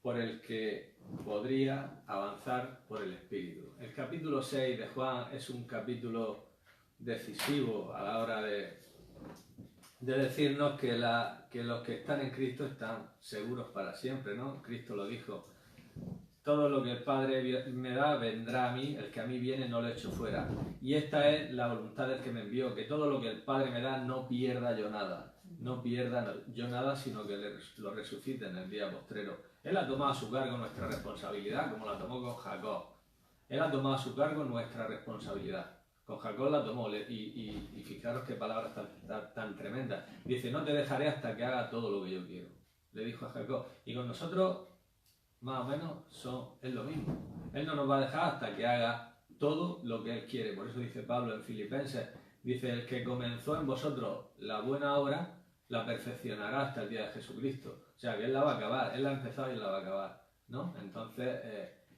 por el que podría avanzar por el Espíritu. El capítulo 6 de Juan es un capítulo decisivo a la hora de decirnos que los que están en Cristo están seguros para siempre, ¿no? Cristo lo dijo: todo lo que el Padre me da vendrá a mí, el que a mí viene no lo echo fuera. Y esta es la voluntad del que me envió, que todo lo que el Padre me da no pierda yo nada. No pierda yo nada, sino que lo resucite en el día postrero. Él ha tomado a su cargo nuestra responsabilidad, como la tomó con Jacob. Él ha tomado a su cargo nuestra responsabilidad. Con Jacob la tomó, y fijaros qué palabras tan tremendas. Dice: no te dejaré hasta que haga todo lo que yo quiero. Le dijo a Jacob. Y con nosotros, más o menos, es lo mismo. Él no nos va a dejar hasta que haga todo lo que Él quiere. Por eso dice Pablo en Filipenses, dice: el que comenzó en vosotros la buena obra, la perfeccionará hasta el día de Jesucristo. O sea, que Él la va a acabar. Él la ha empezado y Él la va a acabar, ¿no? Entonces,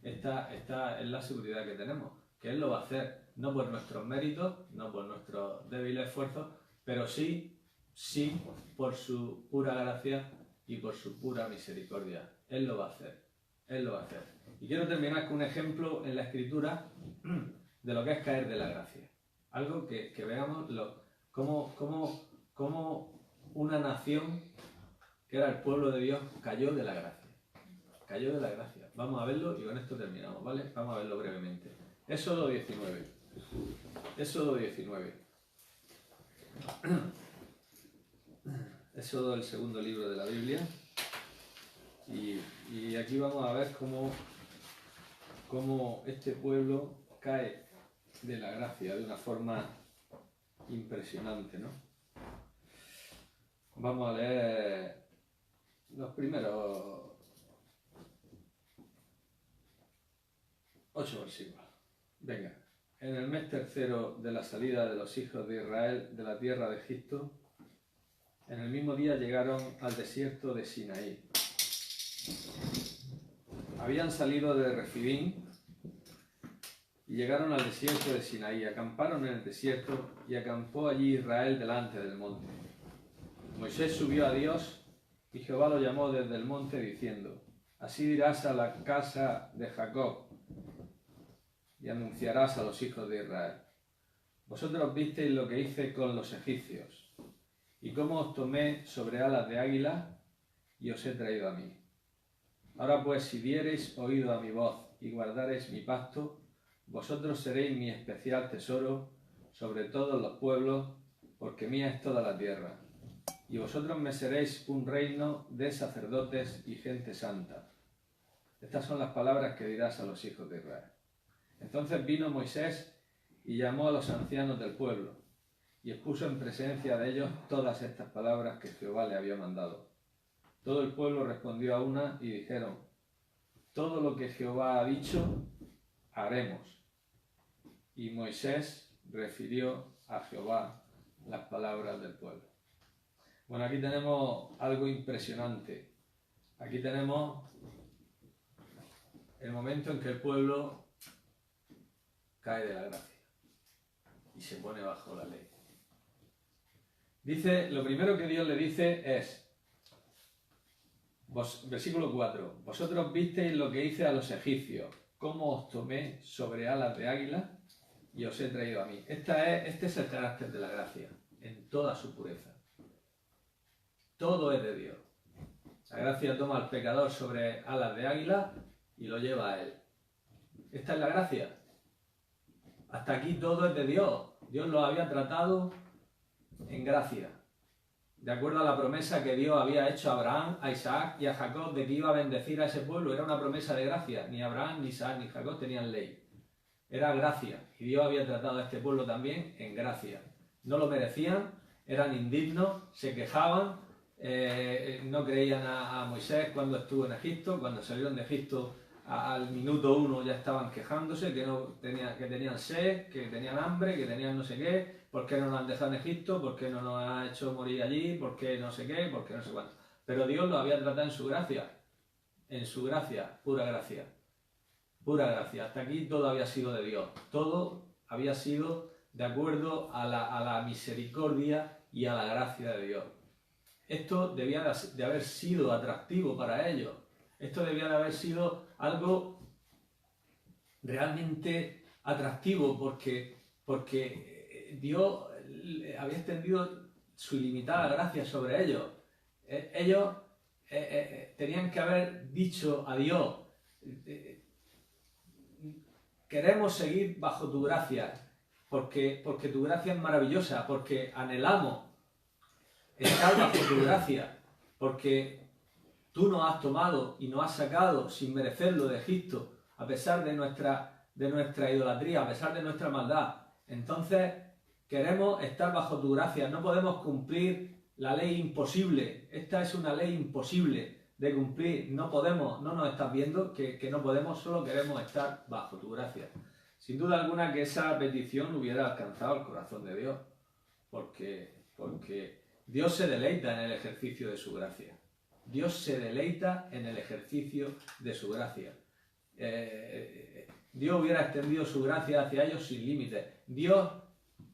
esta es la seguridad que tenemos, que Él lo va a hacer, no por nuestros méritos, no por nuestros débiles esfuerzos, pero sí por su pura gracia y por su pura misericordia. Él lo va a hacer, Él lo va a hacer. Y quiero terminar con un ejemplo en la Escritura de lo que es caer de la gracia. Algo que veamos cómo una nación, que era el pueblo de Dios, cayó de la gracia. Cayó de la gracia. Vamos a verlo y con esto terminamos, ¿vale? Vamos a verlo brevemente. Éxodo 19. Éxodo 19. Éxodo, el segundo libro de la Biblia. Y aquí vamos a ver cómo este pueblo cae de la gracia de una forma impresionante, ¿no? Vamos a leer los primeros 8 versículos. Venga. En el mes tercero de la salida de los hijos de Israel de la tierra de Egipto, en el mismo día llegaron al desierto de Sinaí. Habían salido de Refidim y llegaron al desierto de Sinaí. Acamparon en el desierto y acampó allí Israel delante del monte. Moisés subió a Dios y Jehová lo llamó desde el monte diciendo: así dirás a la casa de Jacob y anunciarás a los hijos de Israel: vosotros visteis lo que hice con los egipcios y cómo os tomé sobre alas de águila y os he traído a mí. Ahora pues, si diereis oído a mi voz y guardareis mi pacto, vosotros seréis mi especial tesoro sobre todos los pueblos, porque mía es toda la tierra. Y vosotros me seréis un reino de sacerdotes y gente santa. Estas son las palabras que dirás a los hijos de Israel. Entonces vino Moisés y llamó a los ancianos del pueblo, y expuso en presencia de ellos todas estas palabras que Jehová le había mandado. Todo el pueblo respondió a una y dijeron: todo lo que Jehová ha dicho, haremos. Y Moisés refirió a Jehová las palabras del pueblo. Bueno, aquí tenemos algo impresionante. Aquí tenemos el momento en que el pueblo cae de la gracia y se pone bajo la ley. Dice, lo primero que Dios le dice es, versículo 4, vosotros visteis lo que hice a los egipcios, cómo os tomé sobre alas de águila y os he traído a mí. Este es el carácter de la gracia, en toda su pureza. Todo es de Dios. La gracia toma al pecador sobre alas de águila y lo lleva a él. Esta es la gracia. Hasta aquí todo es de Dios. Dios lo había tratado en gracia. de acuerdo a la promesa que Dios había hecho a Abraham, a Isaac y a Jacob de que iba a bendecir a ese pueblo. Era una promesa de gracia. Ni Abraham, ni Isaac, ni Jacob tenían ley. Era gracia. Y Dios había tratado a este pueblo también en gracia. No lo merecían, eran indignos, se quejaban, no creían a Moisés cuando estuvo en Egipto. Cuando salieron de Egipto, al minuto 1 ya estaban quejándose, que tenían sed, que tenían hambre, que tenían no sé qué. ¿Por qué no nos han dejado en Egipto? ¿Por qué no nos ha hecho morir allí? ¿Por qué no sé qué? ¿Por qué no sé cuánto? Pero Dios lo había tratado en su gracia. En su gracia, pura gracia. Pura gracia. Hasta aquí todo había sido de Dios. Todo había sido de acuerdo a la misericordia y a la gracia de Dios. Esto debía de haber sido atractivo para ellos. Esto debía de haber sido algo realmente atractivo porque Dios había extendido su ilimitada gracia sobre ellos. Ellos tenían que haber dicho a Dios, queremos seguir bajo tu gracia, porque tu gracia es maravillosa, porque anhelamos estar bajo tu gracia, porque tú nos has tomado y nos has sacado sin merecerlo de Egipto, a pesar de nuestra idolatría, a pesar de nuestra maldad. Entonces queremos estar bajo tu gracia, no podemos cumplir la ley imposible. Esta es una ley imposible de cumplir, no podemos, no nos estás viendo que no podemos, solo queremos estar bajo tu gracia. Sin duda alguna que esa petición hubiera alcanzado el corazón de Dios, porque Dios se deleita en el ejercicio de su gracia. Dios se deleita en el ejercicio de su gracia. Dios hubiera extendido su gracia hacia ellos sin límites. Dios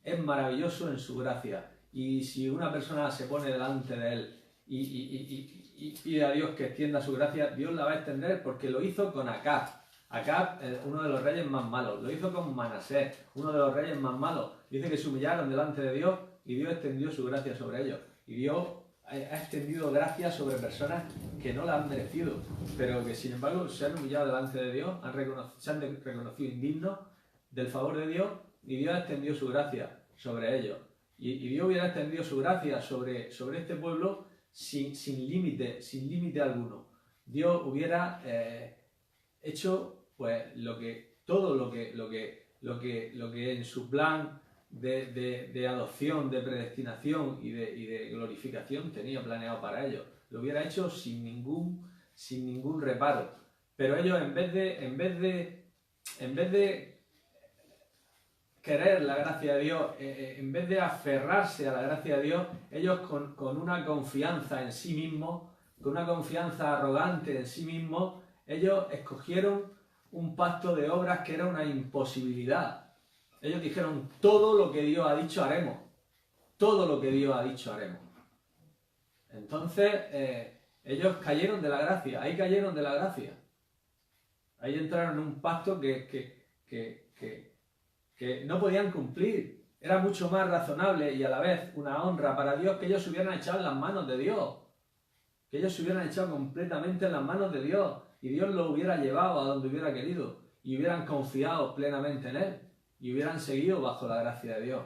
es maravilloso en su gracia. Y si una persona se pone delante de él y pide a Dios que extienda su gracia, Dios la va a extender porque lo hizo con Acab. Acab, uno de los reyes más malos. Lo hizo con Manasés, uno de los reyes más malos. Dice que se humillaron delante de Dios y Dios extendió su gracia sobre ellos. Y Dios ha extendido gracia sobre personas que no la han merecido, pero que sin embargo se han humillado delante de Dios, se han reconocido indignos del favor de Dios, y Dios ha extendido su gracia sobre ellos. Y Dios hubiera extendido su gracia sobre este pueblo sin límite alguno. Dios hubiera hecho pues todo lo que en su plan de adopción, de predestinación y de glorificación tenía planeado para ellos. Lo hubiera hecho sin ningún reparo. Pero ellos en vez de querer la gracia de Dios, en vez de aferrarse a la gracia de Dios, ellos con una confianza en sí mismos, con una confianza arrogante en sí mismos, ellos escogieron un pacto de obras que era una imposibilidad. Ellos dijeron, todo lo que Dios ha dicho haremos. Todo lo que Dios ha dicho haremos. Entonces, ellos cayeron de la gracia. Ahí cayeron de la gracia. Ahí entraron en un pacto que no podían cumplir. Era mucho más razonable y a la vez una honra para Dios que ellos se hubieran echado en las manos de Dios. Que ellos se hubieran echado completamente en las manos de Dios. Y Dios los hubiera llevado a donde hubiera querido. Y hubieran confiado plenamente en Él. Y hubieran seguido bajo la gracia de Dios.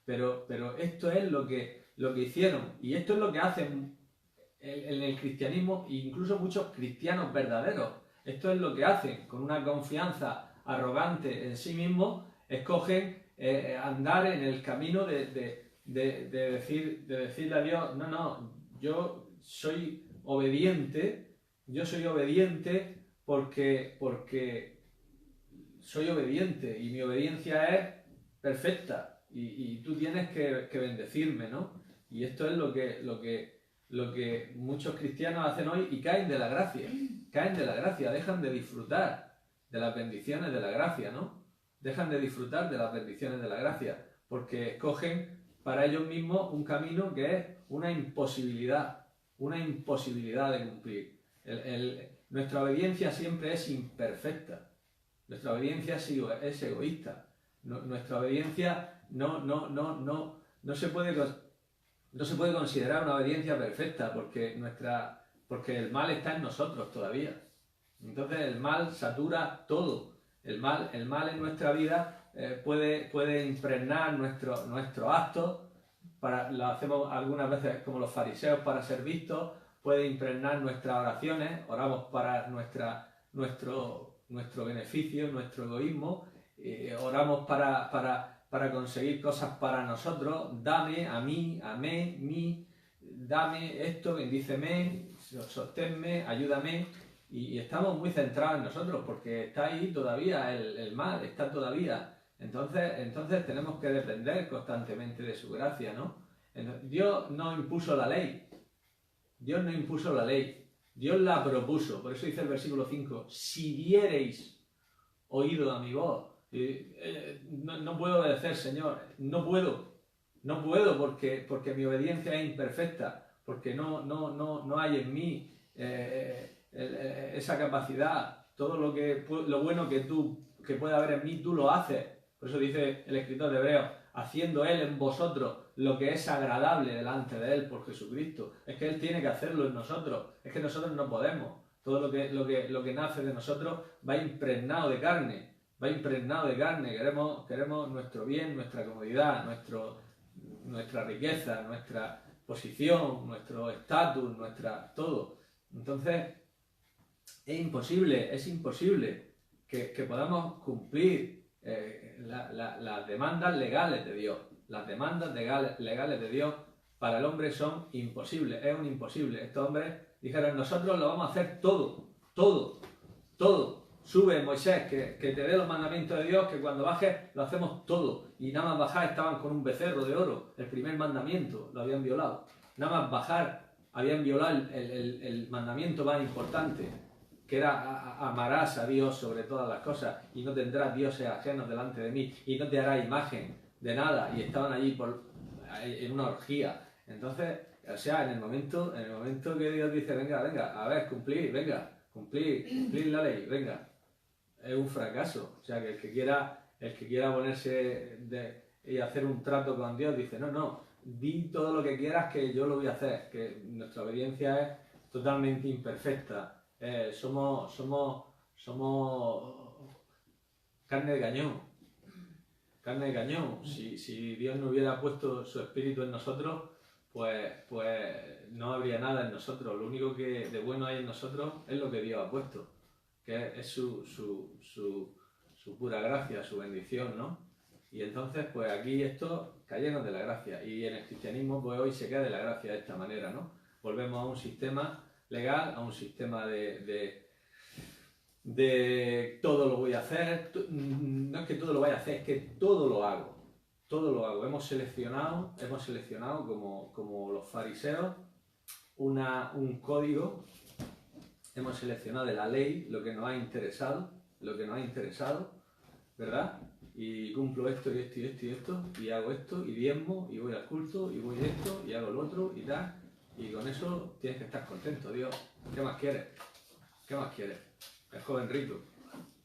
Pero esto es lo que hicieron. Y esto es lo que hacen en el cristianismo, incluso muchos cristianos verdaderos. Esto es lo que hacen, con una confianza arrogante en sí mismos, escogen andar en el camino de decirle a Dios, no, yo soy obediente porque soy obediente y mi obediencia es perfecta y tú tienes que bendecirme, ¿no? Y esto es lo que muchos cristianos hacen hoy y caen de la gracia, dejan de disfrutar de las bendiciones de la gracia, ¿no? Dejan de disfrutar de las bendiciones de la gracia porque escogen para ellos mismos un camino que es una imposibilidad de cumplir. Nuestra obediencia siempre es imperfecta. Nuestra obediencia es egoísta. Nuestra obediencia no se puede considerar una obediencia perfecta porque el mal está en nosotros todavía. Entonces el mal satura todo. El mal en nuestra vida puede impregnar nuestros actos lo hacemos algunas veces como los fariseos para ser vistos, puede impregnar nuestras oraciones, oramos para nuestro beneficio, nuestro egoísmo, oramos para conseguir cosas para nosotros, dame, a mí, mí, dame esto, bendíceme, sosténme, ayúdame, y estamos muy centrados en nosotros porque está ahí todavía el mal, está todavía. Entonces tenemos que depender constantemente de su gracia, ¿no? Dios no impuso la ley, Dios no impuso la ley, Dios la propuso. Por eso dice el versículo 5, si diereis oído a mi voz. No puedo obedecer, Señor, no puedo porque mi obediencia es imperfecta, porque no hay en mí esa capacidad, todo lo bueno que puede haber en mí, tú lo haces. Por eso dice el escritor de Hebreos, haciendo Él en vosotros lo que es agradable delante de Él por Jesucristo. Es que Él tiene que hacerlo en nosotros, es que nosotros no podemos. Todo lo que nace de nosotros va impregnado de carne, queremos nuestro bien, nuestra comodidad, nuestra riqueza, nuestra posición, nuestro estatus, todo. Entonces, es imposible que podamos cumplir las demandas legales de Dios. Las demandas legales de Dios para el hombre son imposibles, es un imposible. Estos hombres dijeron, nosotros lo vamos a hacer todo. Sube, Moisés, que te dé los mandamientos de Dios, que cuando bajes lo hacemos todo. Y nada más bajar estaban con un becerro de oro, el primer mandamiento, lo habían violado. Nada más bajar habían violado el mandamiento más importante, que era amarás a Dios sobre todas las cosas y no tendrás dioses ajenos delante de mí y no te harás imagen de nada, y estaban allí en una orgía. Entonces, o sea, en el momento que Dios dice, venga, a ver, cumplir la ley, venga, es un fracaso. O sea, que el que quiera ponerse y hacer un trato con Dios dice, no, di todo lo que quieras que yo lo voy a hacer, que nuestra obediencia es totalmente imperfecta. Somos carne de cañón. Si Dios no hubiera puesto su espíritu en nosotros, pues no habría nada en nosotros. Lo único que de bueno hay en nosotros es lo que Dios ha puesto, que es su pura gracia, su bendición, ¿no? Y entonces, pues aquí esto cayeron de la gracia, y en el cristianismo pues hoy se cae de la gracia de esta manera, ¿no? Volvemos a un sistema legal, a un sistema de todo lo voy a hacer. No es que todo lo vaya a hacer, es que todo lo hago. Hemos seleccionado como los fariseos un código. Hemos seleccionado de la ley lo que nos ha interesado, ¿verdad? Y cumplo esto y esto, y hago esto, y diezmo, y voy al culto, y voy esto, y hago lo otro, y tal. Y con eso tienes que estar contento, Dios. ¿Qué más quieres? El joven rico,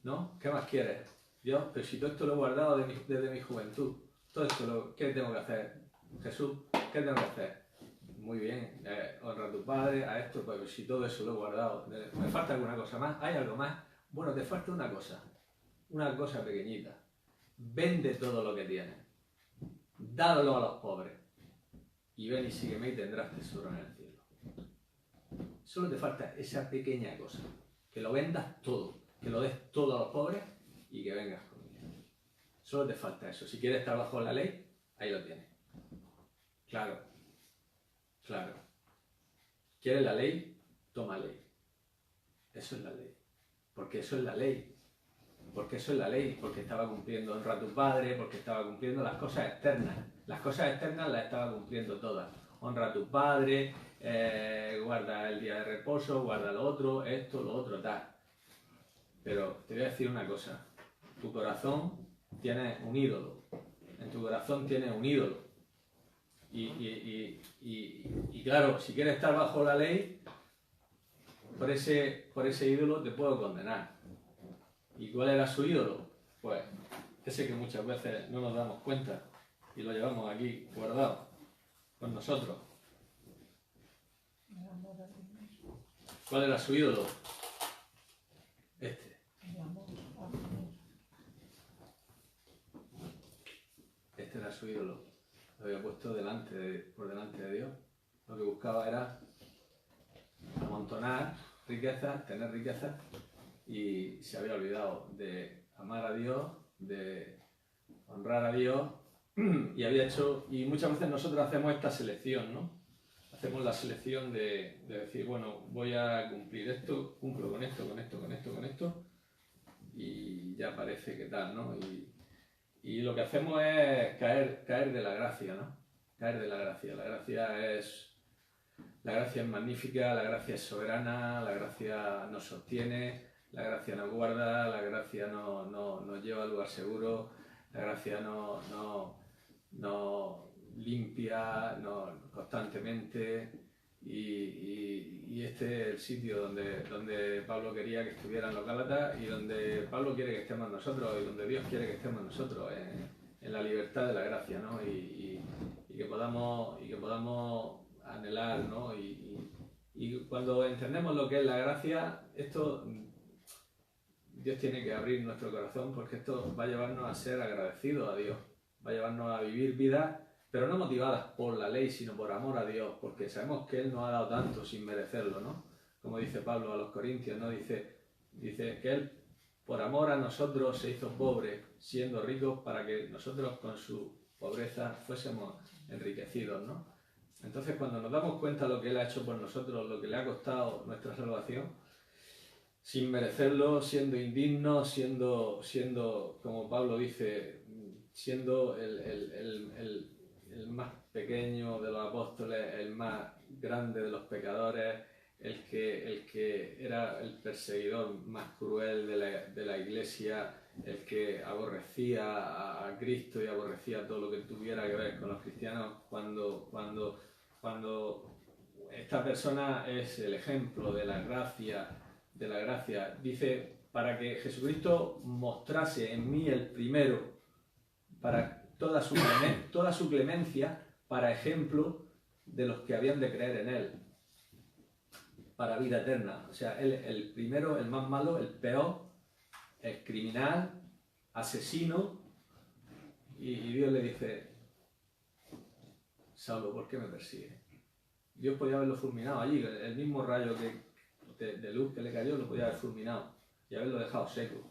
¿no? ¿Qué más quieres? Dios, pero si todo esto lo he guardado desde mi juventud, todo esto, ¿qué tengo que hacer? Jesús, ¿qué tengo que hacer? Muy bien, honra a tu padre, a esto, pues si todo eso lo he guardado, ¿me falta alguna cosa más? ¿Hay algo más? Bueno, te falta una cosa pequeñita. Vende todo lo que tienes, dádelo a los pobres, y ven y sígueme y tendrás tesoro en el cielo. Solo te falta esa pequeña cosa, que lo vendas todo, que lo des todo a los pobres y que vengas conmigo. Solo te falta eso. Si quieres estar bajo la ley, ahí lo tienes. Claro. ¿Quieres la ley? Toma ley. Eso es la ley. Porque eso es la ley. Porque estaba cumpliendo, honra a tu padre, porque estaba cumpliendo las cosas externas. Las cosas externas las estaba cumpliendo todas. Honra a tu padre, guarda el día de reposo, guarda lo otro, esto, lo otro, tal. Pero te voy a decir una cosa. Tu corazón tiene un ídolo. En tu corazón tienes un ídolo. Y claro, si quieres estar bajo la ley, por ese ídolo te puedo condenar. ¿Y cuál era su ídolo? Pues ese que muchas veces no nos damos cuenta y lo llevamos aquí guardado con nosotros. ¿Cuál era su ídolo? Este era su ídolo. lo había puesto por delante de Dios. Lo que buscaba era amontonar riquezas, tener riquezas, y se había olvidado de amar a Dios, de honrar a Dios, y muchas veces nosotros hacemos esta selección, ¿no? Hacemos la selección de decir, bueno, voy a cumplir esto, cumplo con esto, con esto, con esto, con esto, y ya parece que tal, ¿no? Y lo que hacemos es caer de la gracia, ¿no? Caer de la gracia. La gracia es magnífica, la gracia es soberana, la gracia nos sostiene, la gracia nos guarda, la gracia nos lleva al lugar seguro, la gracia nos limpia constantemente, y este es el sitio donde Pablo quería que estuvieran los Gálatas, y donde Pablo quiere que estemos nosotros, y donde Dios quiere que estemos nosotros, en la libertad de la gracia, ¿no? Y que podamos anhelar, ¿no? Y cuando entendemos lo que es la gracia, Dios tiene que abrir nuestro corazón, porque esto va a llevarnos a ser agradecidos a Dios, va a llevarnos a vivir vidas, pero no motivadas por la ley, sino por amor a Dios, porque sabemos que Él nos ha dado tanto sin merecerlo, ¿no? Como dice Pablo a los Corintios, ¿no? Dice que Él, por amor a nosotros, se hizo pobre, siendo rico, para que nosotros con su pobreza fuésemos enriquecidos, ¿no? Entonces, cuando nos damos cuenta de lo que Él ha hecho por nosotros, lo que le ha costado nuestra salvación, sin merecerlo, siendo indignos, siendo, como Pablo dice, siendo el más pequeño de los apóstoles, el más grande de los pecadores, el que era el perseguidor más cruel de la iglesia, el que aborrecía a Cristo y aborrecía todo lo que tuviera que ver con los cristianos, cuando esta persona es el ejemplo de la gracia, dice, para que Jesucristo mostrase en mí el primero, para toda su clemencia, para ejemplo de los que habían de creer en Él, para vida eterna. O sea, Él, el primero, el más malo, el peor, el criminal, asesino, y Dios le dice, Saulo, ¿por qué me persigues? Dios podía haberlo fulminado allí, el mismo rayo de luz que le cayó lo podía haber fulminado y haberlo dejado seco.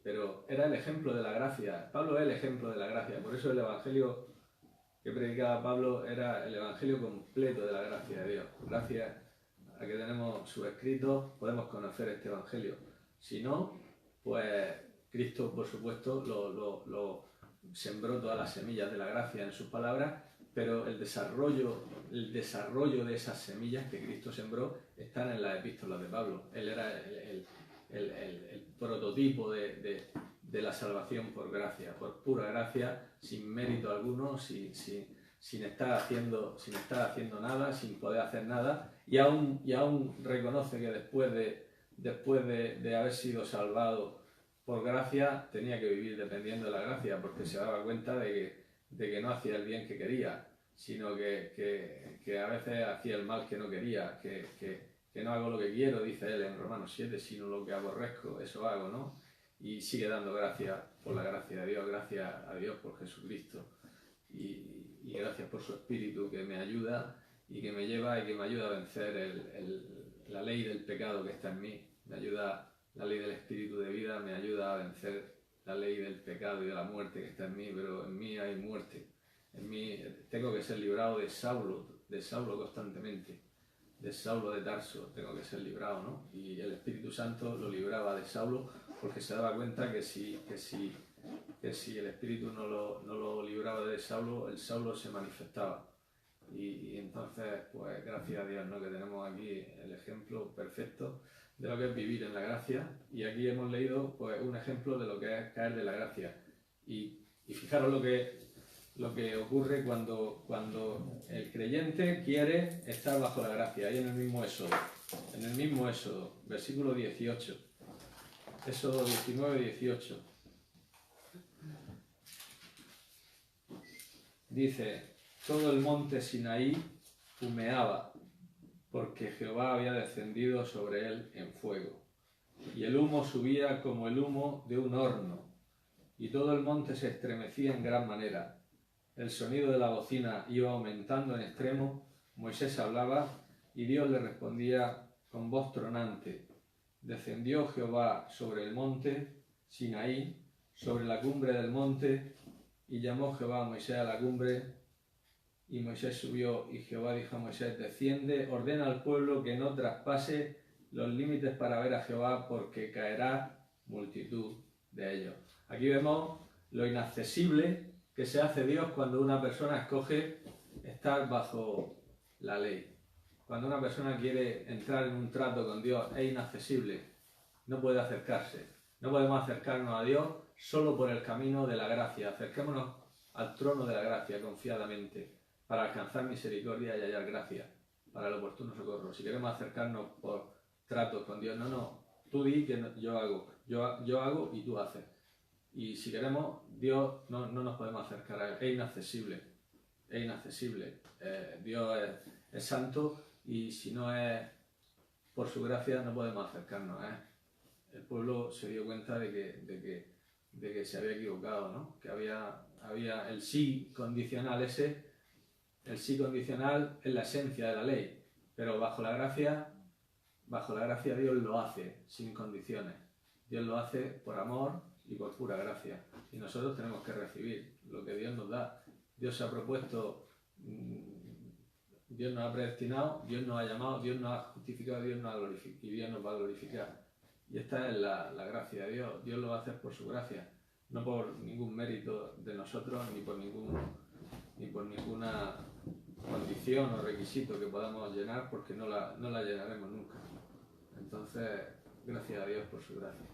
Pero era el ejemplo de la gracia. Pablo es el ejemplo de la gracia. Por eso el evangelio que predicaba Pablo era el evangelio completo de la gracia de Dios. Gracias a que tenemos sus escritos podemos conocer este evangelio. Si no, pues Cristo, por supuesto, lo sembró todas las semillas de la gracia en sus palabras, pero el desarrollo de esas semillas que Cristo sembró están en las epístolas de Pablo. Él era el prototipo de la salvación por gracia, por pura gracia, sin mérito alguno, sin estar haciendo nada, sin poder hacer nada, y aún reconoce que después de haber sido salvado por gracia, tenía que vivir dependiendo de la gracia, porque se daba cuenta de que no hacía el bien que quería, sino que a veces hacía el mal que no quería, que no hago lo que quiero, dice él en Romanos 7, sino lo que aborrezco, eso hago, ¿no? Y sigue dando gracias por la gracia de Dios, gracias a Dios por Jesucristo, y gracias por su Espíritu que me ayuda y que me lleva y que me ayuda a vencer la ley del pecado que está en mí. Me ayuda la ley del Espíritu de vida, me ayuda a vencer la ley del pecado y de la muerte que está en mí, pero en mí hay muerte. En mí tengo que ser librado de Saulo constantemente, de Saulo de Tarso, tengo que ser librado, ¿no? Y el Espíritu Santo lo libraba de Saulo, porque se daba cuenta que si el Espíritu no lo libraba de Saulo, el Saulo se manifestaba. Y entonces, pues gracias a Dios, ¿no? Que tenemos aquí el ejemplo perfecto de lo que es vivir en la gracia, y aquí hemos leído pues un ejemplo de lo que es caer de la gracia. Y fijaros lo que ocurre cuando el creyente quiere estar bajo la gracia. Ahí en el mismo Éxodo, versículo 18, Éxodo 19, 18, dice: todo el monte Sinaí humeaba, porque Jehová había descendido sobre él en fuego, y el humo subía como el humo de un horno, y todo el monte se estremecía en gran manera. el sonido de la bocina iba aumentando en extremo, Moisés hablaba y Dios le respondía con voz tronante. Descendió Jehová sobre el monte Sinaí, sobre la cumbre del monte, y llamó Jehová a Moisés a la cumbre, y Moisés subió, y Jehová dijo a Moisés, desciende, ordena al pueblo que no traspase los límites para ver a Jehová, porque caerá multitud de ellos. Aquí vemos lo inaccesible que se hace Dios cuando una persona escoge estar bajo la ley. Cuando una persona quiere entrar en un trato con Dios, es inaccesible, no puede acercarse. No podemos acercarnos a Dios solo por el camino de la gracia. Acerquémonos al trono de la gracia confiadamente para alcanzar misericordia y hallar gracia para el oportuno socorro. Si queremos acercarnos por tratos con Dios, no, tú di que yo hago y tú haces. Y si queremos, Dios no nos podemos acercar a Él, es inaccesible, es inaccesible. Dios es santo y si no es por su gracia no podemos acercarnos a Él. El pueblo se dio cuenta de que se había equivocado, ¿no? Que había el sí condicional ese. El sí condicional es la esencia de la ley, pero bajo la gracia Dios lo hace sin condiciones. Dios lo hace por amor y por pura gracia. Y nosotros tenemos que recibir lo que Dios nos da. Dios se ha propuesto, Dios nos ha predestinado, Dios nos ha llamado, Dios nos ha justificado, Dios nos ha glorificado y Dios nos va a glorificar. Y esta es la gracia de Dios. Dios lo va a hacer por su gracia, no por ningún mérito de nosotros, ni por ninguna condición o requisito que podamos llenar, porque no la llenaremos nunca. Entonces, gracias a Dios por su gracia.